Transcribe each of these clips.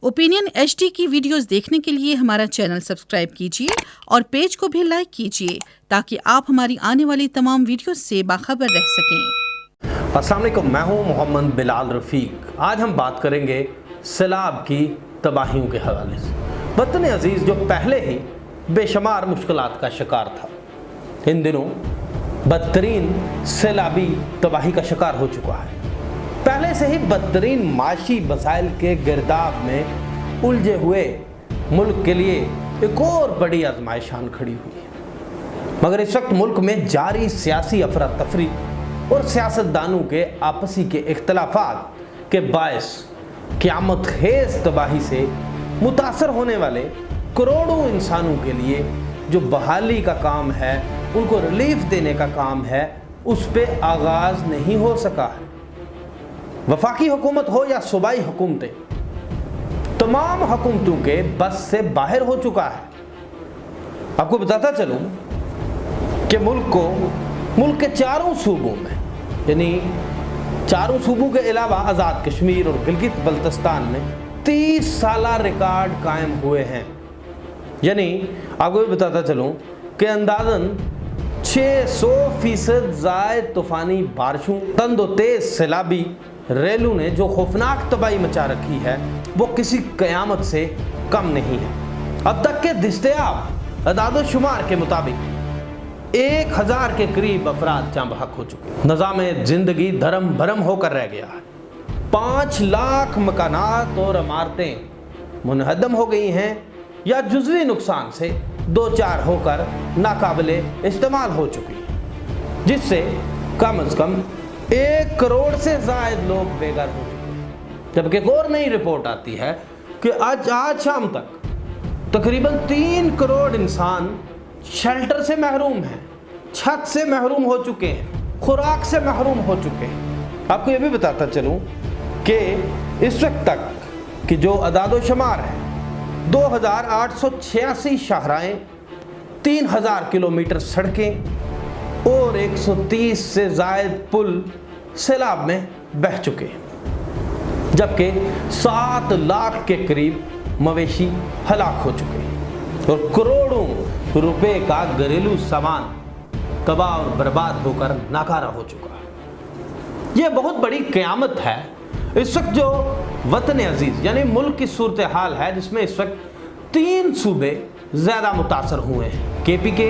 Opinion HD की videos देखने के लिए हमारा चैनल सब्सक्राइब कीजिए और पेज को भी लाइक कीजिए ताकि आप हमारी आने वाली तमाम वीडियोस से बाखबर रह सकें। अस्सलाम वालेकुम, मैं हूं मोहम्मद बिलाल रफ़ीक। आज हम बात करेंगे सैलाब की तबाहियों के हवाले से। वतन अजीज़ जो पहले ही बेशुमार मुश्किलात का शिकार था, इन दिनों बदतरीन सैलाबी तबाही का शिकार हो चुका है। पहले से ही बदतरीन माशी मसाइल के गिरदाब में उलझे हुए मुल्क के लिए एक और बड़ी आजमाइश आन खड़ी हुई है। मगर इस वक्त मुल्क में जारी सियासी अफरा तफरी और सियासतदानों के आपसी के इख्तलाफात के बायस क़यामत खेज़ तबाही से मुतासर होने वाले करोड़ों इंसानों के लिए जो बहाली का काम है, उनको रिलीफ देने का काम है, उस पर आगाज़ नहीं हो सका है। वफाकी हुकूमत हो या सूबाई हुकूमतें, तमाम हुकूमतों के बस से बाहर हो चुका है। आपको बताता चलूं कि मुल्क के चारों सूबों में, यानी चारों सूबों के अलावा आज़ाद कश्मीर और गिलगित बल्तिस्तान में 30 साला रिकॉर्ड कायम हुए हैं। यानी आपको भी बताता चलूं कि अंदाज़न 600% ज़ायद तूफ़ानी बारिशों, तंद व तेज़ सैलाबी रेलू ने जो खौफनाक तबाही मचा रखी है, वो किसी क़यामत से कम नहीं है। अब तक के दस्तयाब अदाद शुमार के मुताबिक 1000 के करीब अफराद जाँ बहक हो चुके। निज़ाम ज़िंदगी धर्म भरम होकर रह गया है। 5 लाख मकानात और इमारतें मुनहदम हो गई हैं या जुज़वी नुकसान से 2-4 होकर नाकाबिले इस्तेमाल हो चुकी हैं, जिससे कम से कम 1 करोड़ से ज़ायद लोग बेघर हो चुके हैं। जबकि एक और नई रिपोर्ट आती है कि आज शाम तक तकरीबन 3 करोड़ इंसान शेल्टर से महरूम हैं, छत से महरूम हो चुके हैं, खुराक से महरूम हो चुके हैं। आपको ये भी बताता चलूँ कि इस वक्त तक कि जो अदाद शुमार है, 2886 शाहराएँ, 3000 किलोमीटर सड़कें और 130 से ज़ायद पुल सैलाब में बह चुके हैं, जबकि 7 लाख के करीब मवेशी हलाक हो चुके हैं और करोड़ों रुपए का घरेलू सामान तबाह और बर्बाद होकर नाकारा हो चुका है। ये बहुत बड़ी क़यामत है। इस वक्त जो वतन अजीज़ यानी मुल्क की सूरत हाल है, जिसमें इस वक्त 3 सूबे ज़्यादा मुतासर हुए हैं, KPK,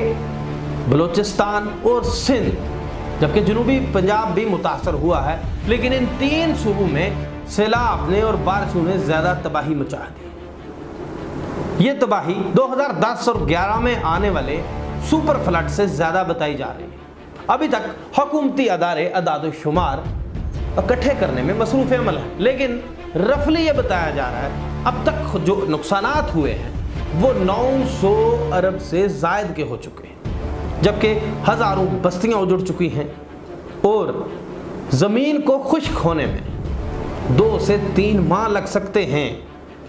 बलूचिस्तान और सिंध, जबकि जनूबी पंजाब भी मुतासर हुआ है। लेकिन इन 3 सूबों में सैलाब ने और बारिशों ने ज़्यादा तबाही मचा दी। ये तबाही 2010 और 11 में आने वाले सुपर फ्लड से ज़्यादा बताई जा रही है। अभी तक हुकूमती अदारे अदाद शुमार इकट्ठे करने में मसरूफ़ अमल है, लेकिन रफली ये बताया जा रहा है अब तक जो नुकसानात हुए हैं वो 900 अरब से ज़ायद के हो चुके हैं, जबकि हज़ारों बस्तियां उजड़ चुकी हैं और ज़मीन को खुश्क होने में 2 से 3 माह लग सकते हैं।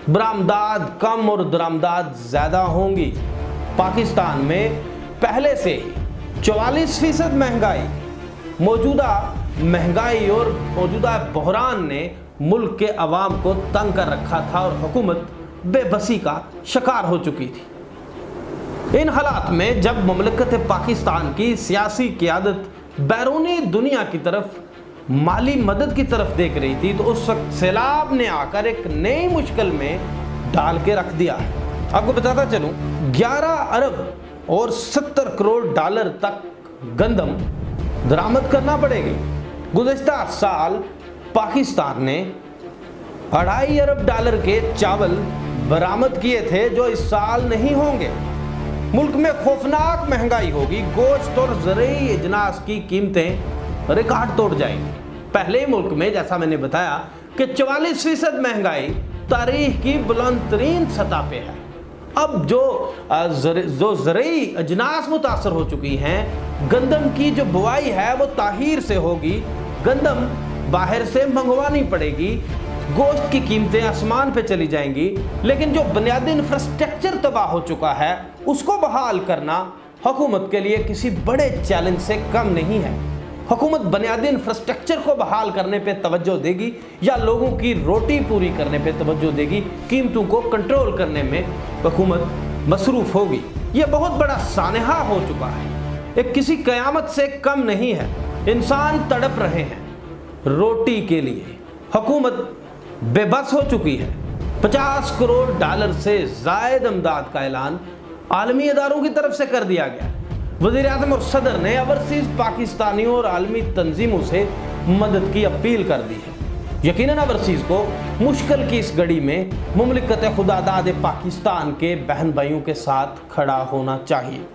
बरामदात कम और दरामदात ज़्यादा होंगी। पाकिस्तान में पहले से ही 44% महंगाई, मौजूदा महंगाई और मौजूदा बहरान ने मुल्क के अवाम को तंग कर रखा था और हुकूमत बेबसी का शिकार हो चुकी थी। इन हालात में जब ममलकत पाकिस्तान की सियासी क़यादत बैरूनी दुनिया की तरफ माली मदद की तरफ देख रही थी, तो उस वक्त सैलाब ने आकर एक नई मुश्किल में डाल के रख दिया है। आपको बताता चलूँ 11 अरब और 70 करोड़ डॉलर तक गंदम दरामद करना पड़ेगी। गुज़श्ता साल पाकिस्तान ने 2.5 अरब डॉलर के चावल बरामद किए थे, जो इस साल नहीं होंगे। मुल्क में खौफनाक महंगाई होगी। गोश्त और ज़रूरी अजनास की कीमतें रिकॉर्ड तोड़ जाएंगी। पहले ही मुल्क में, जैसा मैंने बताया, कि 44% महंगाई तारीख की बुलंद तरीन सतह पे है। अब जो ज़रूरी अजनास मुतासर हो चुकी हैं, गंदम की जो बुआई है वो ताहीर से होगी, गंदम बाहर से मंगवानी पड़ेगी, गोश्त की कीमतें आसमान पे चली जाएंगी। लेकिन जो बुनियादी इंफ्रास्ट्रक्चर तबाह हो चुका है, उसको बहाल करना हुकूमत के लिए किसी बड़े चैलेंज से कम नहीं है। हुकूमत बुनियादी इंफ्रास्ट्रक्चर को बहाल करने पे तवज्जो देगी या लोगों की रोटी पूरी करने पे तवज्जो देगी, कीमतों को कंट्रोल करने में हुकूमत मसरूफ़ होगी। ये बहुत बड़ा सानहा हो चुका है, एक किसी क़यामत से कम नहीं है। इंसान तड़प रहे हैं रोटी के लिए, हुकूमत बेबस हो चुकी है। 50 करोड़ डॉलर से ज़ायद इमदाद का ऐलान आलमी इदारों की तरफ से कर दिया गया। वज़ीर-ए-आज़म और सदर ने ओवरसीज़ पाकिस्तानियों और आलमी तंजीमों से मदद की अपील कर दी है। यकीनन ओवरसीज़ को मुश्किल की इस घड़ी में मुमलिकत खुदादाद पाकिस्तान के बहन भाइयों के साथ खड़ा होना चाहिए।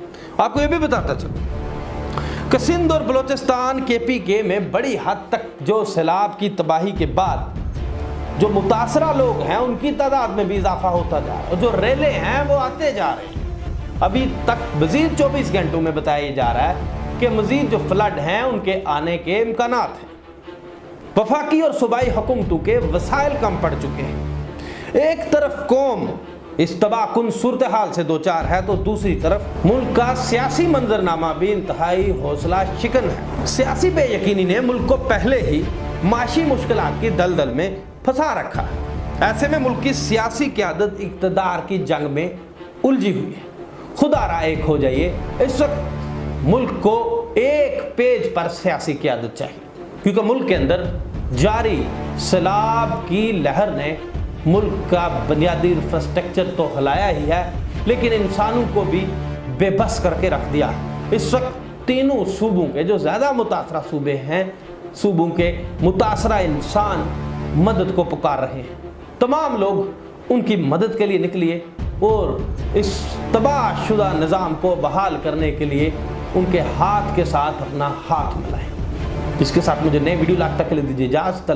आपको ये भी बताता चलूँ कि सिंध और बलोचिस्तान KPK में बड़ी हद तक जो सैलाब की तबाही के बाद जो मुतासरा लोग हैं उनकी तादाद में भी इजाफा होता जा रहा है और जो रेले हैं वो आते जा रहे हैं। अभी तक मज़ीद 24 घंटों में बताया जा रहा है कि मज़ीद जो फ्लड हैं उनके आने के इम्कानात हैं। वफाकी और सूबाई हुकूमतों के वसाइल कम पड़ चुके हैं। एक तरफ कौम इस तबाहकुन सूरत हाल से दो चार है तो दूसरी तरफ मुल्क का सियासी मंजरनामा भी इंतहाई हौसला शिकन है। सियासी बेयकीनी ने मुल्क को पहले ही माशी मुश्किलात की दलदल में फंसा रखा है। ऐसे में मुल्क की सियासी क़यादत इक़्तिदार की जंग में उलझी हुई है। खुदारा एक हो जाइए, इस वक्त मुल्क को एक पेज पर सियासी क़यादत चाहिए, क्योंकि मुल्क के अंदर जारी सैलाब की लहर ने मुल्क का बुनियादी इंफ्रास्ट्रक्चर तो हिलाया ही है, लेकिन इंसानों को भी बेबस करके रख दिया। इस वक्त तीनों सूबों के जो ज़्यादा मुतासरा सूबे हैं, सूबों के मुतासरा इंसान मदद को पुकार रहे हैं। तमाम लोग उनकी मदद के लिए निकलिए और इस तबाहशुदा निज़ाम को बहाल करने के लिए उनके हाथ के साथ अपना हाथ मिलाएं। इसके साथ मुझे नए वीडियो लाख तक के लिए दीजिए इजाज़त।